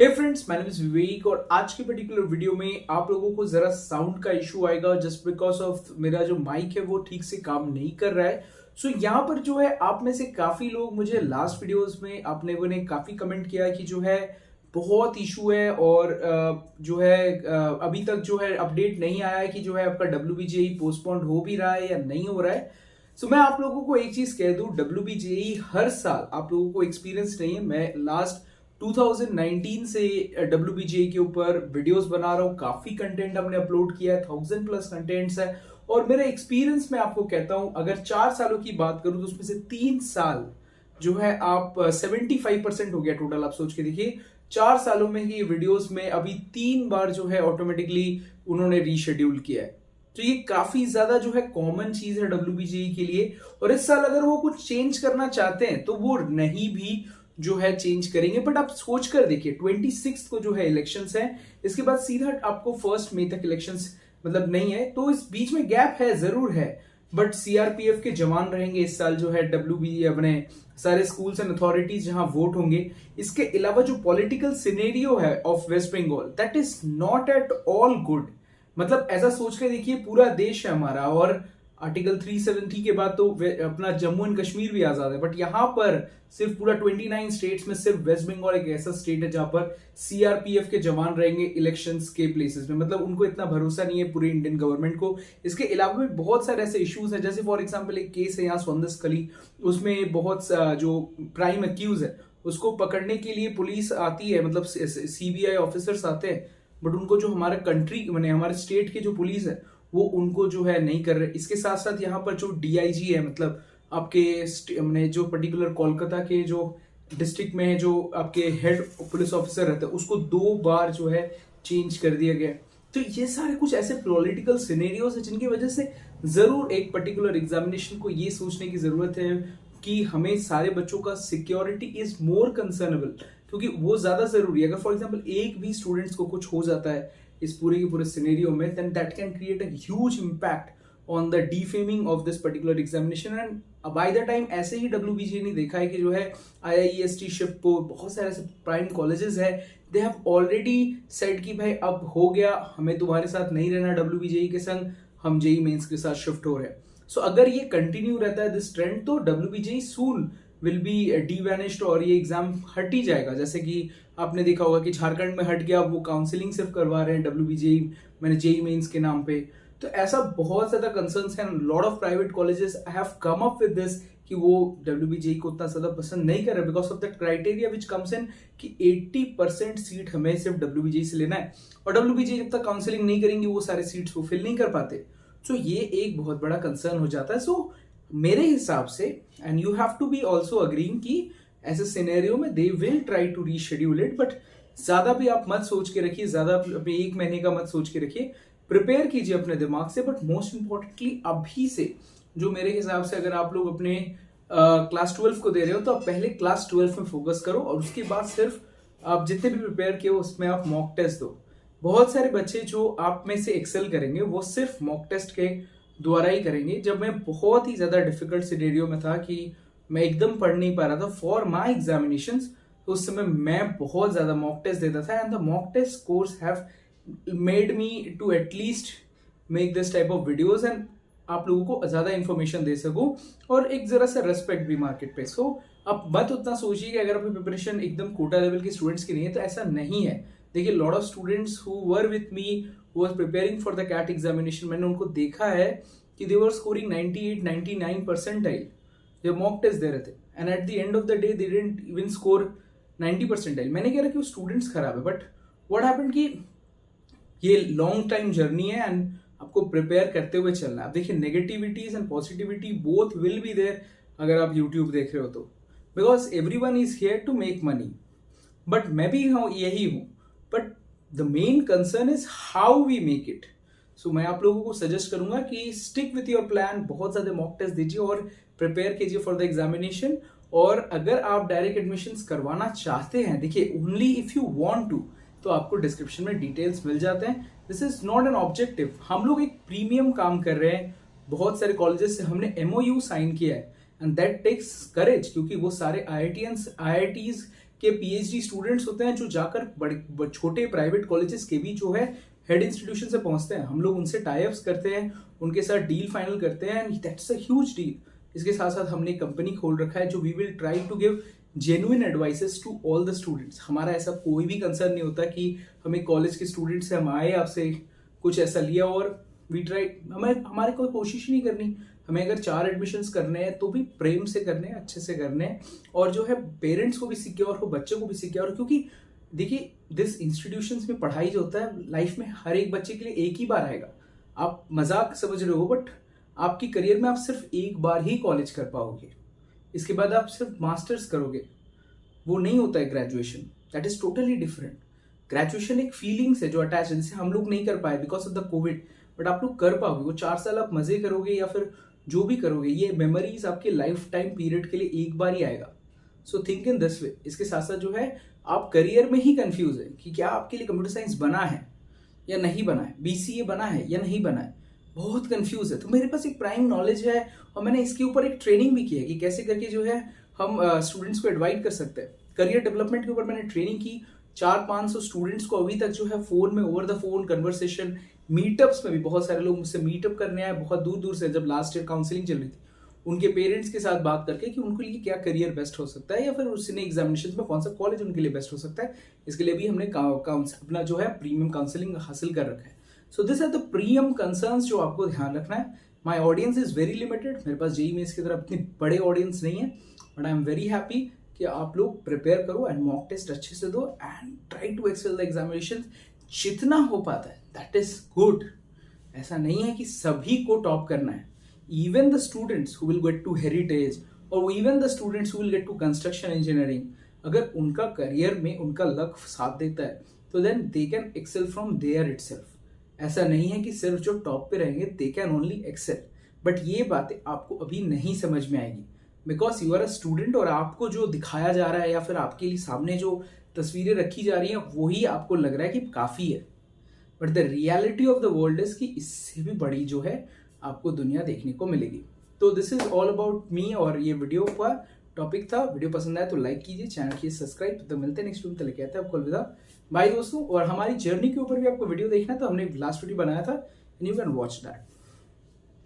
हे friends, मैंने is विवेक और आज की पर्टिकुलर वीडियो में आप लोगों को जरा साउंड का इशू आएगा जस्ट बिकॉज ऑफ मेरा जो माइक है वो ठीक से काम नहीं कर रहा है। सो यहाँ पर जो है आप में से काफी लोग मुझे लास्ट वीडियोस में आपने वो ने काफी कमेंट किया कि जो है बहुत इशू है और जो है अभी तक जो है अपडेट नहीं आया है कि जो है आपका WBGE पोस्टपोन्ड हो भी रहा है या नहीं हो रहा है। सो मैं आप लोगों को एक चीज कह दूं, WBGE हर साल आप लोगों को एक्सपीरियंस नहीं है। मैं लास्ट 2019 से WBGE के ऊपर वीडियोस बना रहा हूँ, काफी कंटेंट हमने अपलोड किया है, 1000+ कंटेंट्स है। और मेरा एक्सपीरियंस मैं आपको कहता हूं, अगर 4 सालों की बात करूं तो उसमें से 3 साल जो है आप 75% हो गया टोटल। आप सोच के देखिए 4 सालों में ही वीडियोस में अभी 3 बार जो है ऑटोमेटिकली उन्होंने रीशेड्यूल किया है। तो ये काफी ज्यादा जो है कॉमन चीज है WBGE के लिए। और इस साल अगर वो कुछ चेंज करना चाहते हैं तो वो नहीं भी जो है चेंज करेंगे। बट आप सोच कर देखिए 26 को जो है इलेक्शंस है, इसके बाद सीधा आपको 1 मई तक इलेक्शंस मतलब नहीं है, तो इस बीच में गैप है, जरूर है। बट CRPF के जवान रहेंगे इस साल जो है WBGE अपने सारे स्कूल्स एंड अथॉरिटीज जहां वोट होंगे। इसके अलावा जो पॉलिटिकल सिनेरियो है of West Bengal, that is not at all good. मतलब ऐसा सोच के देखिए, पूरा देश है हमारा और आर्टिकल 370 के बाद तो अपना जम्मू एंड कश्मीर भी आजाद है, बट यहां पर सिर्फ पूरा 29 स्टेट्स में सिर्फ वेस्ट बंगाल एक ऐसा स्टेट है जहां पर CRPF के जवान रहेंगे इलेक्शंस के प्लेसेस में। मतलब उनको इतना भरोसा नहीं है पूरी इंडियन गवर्नमेंट को। इसके अलावा भी बहुत सारे ऐसे इश्यूज हैं, जैसे फॉर एग्जाम्पल एक केस है यहाँ सोंदस कली, उसमें बहुत जो प्राइम अक्यूज है उसको पकड़ने के लिए पुलिस आती है, मतलब CBI ऑफिसर्स आते हैं, बट उनको जो हमारा कंट्री मैंने हमारे स्टेट के जो पुलिस है वो उनको जो है नहीं कर रहे। इसके साथ साथ यहाँ पर जो DIG है, मतलब आपके मैंने जो पर्टिकुलर कोलकाता के जो डिस्ट्रिक्ट में है, जो आपके हेड पुलिस ऑफिसर रहता है, उसको 2 बार जो है चेंज कर दिया गया। तो ये सारे कुछ ऐसे पॉलिटिकल सिनेरियोज है जिनकी वजह से जरूर एक पर्टिकुलर एग्जामिनेशन को ये सोचने की जरूरत है कि हमें सारे बच्चों का सिक्योरिटी इज मोर कंसर्नेबल, क्योंकि वो ज्यादा जरूरी है। अगर फॉर एग्जाम्पल एक भी स्टूडेंट्स को कुछ हो जाता है इस पूरे के पूरे सिनेरियो में, then that can create a huge impact on the defaming of this particular examination. And by the time ऐसे ही WBGE ने देखा है कि जो है IIEST शिवपुर बहुत सारे ऐसे प्राइम कॉलेजेस है, दे हैव ऑलरेडी सेड कि भाई अब हो गया, हमें तुम्हारे साथ नहीं रहना WBGE के संग, हम JEE मेंस के साथ शिफ्ट हो रहे हैं। सो अगर ये कंटिन्यू रहता है दिस ट्रेंड, तो WBGE सून विल बी डीवैनिश्ड और ये एग्जाम हट ही जाएगा। जैसे कि आपने देखा होगा कि झारखंड में हट गया, वो काउंसलिंग सिर्फ करवा रहे हैं WBGE मैंने JEE मेंस के नाम पे। तो ऐसा बहुत ज्यादा कंसर्न्स हैं, lot of private colleges have come up with this कि वो WBGE को उतना ज्यादा पसंद नहीं कर रहे because of that criteria which comes in कि 80% सीट हमें सिर्फ WBGE से लेना है, और WBGE जब तक काउंसलिंग नहीं करेंगे वो सारे सीट्स वो फिल नहीं कर पाते। सो ये एक बहुत बड़ा कंसर्न हो जाता है। सो मेरे हिसाब से, and you have to be also agreeing कि ऐसे सिनेरियो में they will try to reschedule it. But ज्यादा भी आप मत सोच के रखिए, ज्यादा अपने 1 महीने का मत सोच के रखिए, प्रिपेयर कीजिए अपने दिमाग से। बट मोस्ट इंपॉर्टेंटली अभी से, जो मेरे हिसाब से अगर आप लोग अपने क्लास 12 को दे रहे हो तो आप पहले क्लास 12 में फोकस करो, और उसके बाद सिर्फ आप जितने भी प्रिपेयर किए उसमें आप मॉक टेस्ट दो। बहुत सारे बच्चे जो आप में से एक्सेल करेंगे वो सिर्फ मॉक टेस्ट के द्वारा ही करेंगे। जब मैं बहुत ही ज्यादा डिफिकल्ट सिनेरियो में था कि मैं एकदम पढ़ नहीं पा रहा था फॉर माई एग्जामिनेशंस, तो उस समय मैं बहुत ज्यादा मॉक टेस्ट देता था, and the mock test scores have made me to at least make this type of videos and आप लोगों को ज्यादा इंफॉर्मेशन दे सकूं और एक जरा सा रेस्पेक्ट भी मार्केट पे। सो अब मत उतना सोचिए कि अगर आपकी प्रिपरेशन एकदम कोटा लेवल के स्टूडेंट्स की नहीं है, तो ऐसा नहीं है। देखिए lot of students who were with me who was preparing for the CAT examination, मैंने उनको देखा है कि दे वर स्कोरिंग 98-99 परसेंटाइल जब मॉक टेस्ट दे रहे थे, and at the end of the day they didn't even score 90 percentile. मैंने कह रहा कि वो स्टूडेंट्स खराब है, बट व्हाट हैपेंड कि ये लॉन्ग टाइम जर्नी है एंड आपको प्रिपेयर करते हुए चलना है। आप देखिए negativities and positivity both will be there अगर आप यूट्यूब देख रहे हो तो, because everyone is here to make money. But मैं भी यही हूं, but the main concern is how we make it. So मैं आप लोगों को सजेस्ट करूंगा कि स्टिक विथ योर प्लान, बहुत ज्यादा मॉक टेस्ट दीजिए और प्रिपेयर कीजिए फॉर द एग्जामिनेशन। और अगर आप डायरेक्ट एडमिशंस करवाना चाहते हैं, देखिए only if you want to, तो आपको डिस्क्रिप्शन में डिटेल्स मिल जाते हैं। This is not an objective, हम लोग एक प्रीमियम काम कर रहे हैं। बहुत सारे कॉलेजेस से हमने MOU साइन किया है, एंड दैट टेक्स करेज, क्योंकि वो सारे IITs के पीएचडी स्टूडेंट्स होते हैं जो जाकर बड़े छोटे प्राइवेट कॉलेजेस के भी जो है हेड इंस्टीट्यूशन से पहुंचते हैं। हम लोग उनसे टाई अप्स करते हैं, उनके साथ डील फाइनल करते हैं, and that's a huge deal. इसके साथ साथ हमने कंपनी खोल रखा है जो we will try to give genuine advices to all the students. हमारा ऐसा कोई भी कंसर्न नहीं होता कि हमें कॉलेज के स्टूडेंट्स से हम आए आपसे कुछ ऐसा लिया और वी ट्राई, हमारे कोई कोशिश नहीं करनी। हमें अगर 4 एडमिशन्स करने हैं तो भी प्रेम से करने हैं, अच्छे से करने हैं, और जो है पेरेंट्स को भी सिक्योर हो, बच्चे को भी सिक्योर, क्योंकि देखिए दिस इंस्टीट्यूशंस में पढ़ाई जो होता है लाइफ में हर एक बच्चे के लिए एक ही बार आएगा। आप मजाक समझ रहे हो, बट आपकी करियर में आप सिर्फ एक बार ही कॉलेज कर पाओगे, इसके बाद आप सिर्फ मास्टर्स करोगे। वो नहीं होता है graduation, that is totally different. Graduation एक फीलिंग्स है जो अटैच है, जिसे हम लोग नहीं कर पाए because of the Covid, but आप लोग कर पाओगे। वो 4 साल आप मजे करोगे या फिर जो भी करोगे, ये मेमोरीज आपके लाइफ टाइम पीरियड के लिए एक बार ही आएगा। So think in this way. इसके साथ साथ जो है आप करियर में ही कंफ्यूज है कि क्या आपके लिए कंप्यूटर साइंस बना है या नहीं बना है, बीसीए बना है या नहीं बना है, बहुत कंफ्यूज है। तो मेरे पास एक प्राइम नॉलेज है और मैंने इसके ऊपर एक ट्रेनिंग भी की है कि कैसे करके जो है हम स्टूडेंट्स को एडवाइस कर सकते हैं। करियर डेवलपमेंट के ऊपर मैंने ट्रेनिंग की, 400-500 स्टूडेंट्स को अभी तक जो है फोन में, over the phone conversation, meetups में भी बहुत सारे लोग मुझसे मीटअप करने आए बहुत दूर दूर से। जब लास्ट ईयर काउंसलिंग चल रही थी, उनके पेरेंट्स के साथ बात करके कि उनके लिए क्या करियर बेस्ट हो सकता है या फिर उसने एग्जामिनेशन में कौन सा कॉलेज उनके लिए बेस्ट हो सकता है। इसके लिए भी हमने अपना जो है प्रीमियम काउंसलिंग हासिल कर रखा है। So these are the premium concerns जो आपको ध्यान रखना है। My audience is very limited, मेरे पास जेईई मेंस की तरह इतने बड़े ऑडियंस नहीं है, but I am very happy कि आप लोग प्रिपेयर करो एंड मॉक टेस्ट अच्छे से दो and try to excel the examination. जितना हो पाता है दैट इज गुड। ऐसा नहीं है कि सभी को टॉप करना है। Even the students who will get to heritage or even the students who will get to construction engineering, अगर उनका करियर में उनका लक साथ देता है तो then they can excel from there itself. ऐसा नहीं है कि सिर्फ जो टॉप पे रहेंगे they can only excel, but ये बातें आपको अभी नहीं समझ में आएगी because you are a student और आपको जो दिखाया जा रहा है या फिर आपके लिए सामने जो तस्वीरें रखी जा रही हैं वही आपको लग रहा है कि काफ़ी है, but the reality of the world is कि इससे भी बड़ी जो है आपको दुनिया देखने को मिलेगी। तो this is all about me और ये वीडियो का टॉपिक था। वीडियो पसंद आया तो लाइक कीजिए, चैनल कीजिए सब्सक्राइब। तो मिलते हैं नेक्स्ट वीडियो में, लेके आते हैं आपको अलविदा। बाय दोस्तों। और हमारी जर्नी के ऊपर भी आपको वीडियो देखना है तो हमने लास्ट वीडियो बनाया था, and you can watch that.